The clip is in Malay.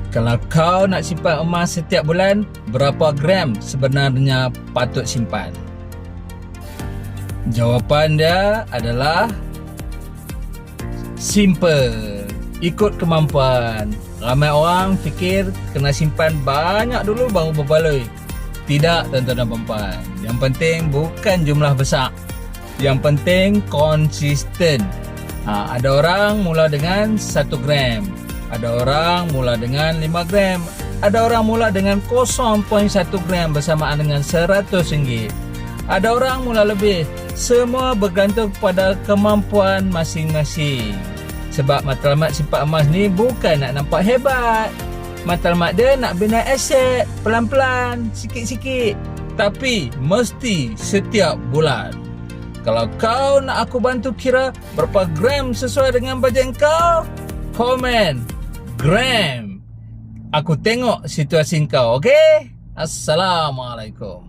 Kalau kau nak simpan emas setiap bulan, berapa gram sebenarnya patut simpan? Jawapan dia adalah simple, ikut kemampuan. Ramai orang fikir kena simpan banyak dulu baru berbaloi. Tidak, tuan-tuan dan puan-puan. Yang penting bukan jumlah besar. Yang penting konsisten. Ada orang mula dengan 1 gram. Ada orang mula dengan 5 gram. Ada orang mula dengan 0.1 gram bersamaan dengan RM100. Ada orang mula lebih. Semua bergantung pada kemampuan masing-masing. Sebab matlamat simpan emas ni bukan nak nampak hebat. Matlamat dia nak bina aset pelan-pelan, sikit-sikit. Tapi mesti setiap bulan. Kalau kau nak aku bantu kira berapa gram sesuai dengan bajet kau, komen gram. Aku tengok situasi kau, okey? Assalamualaikum.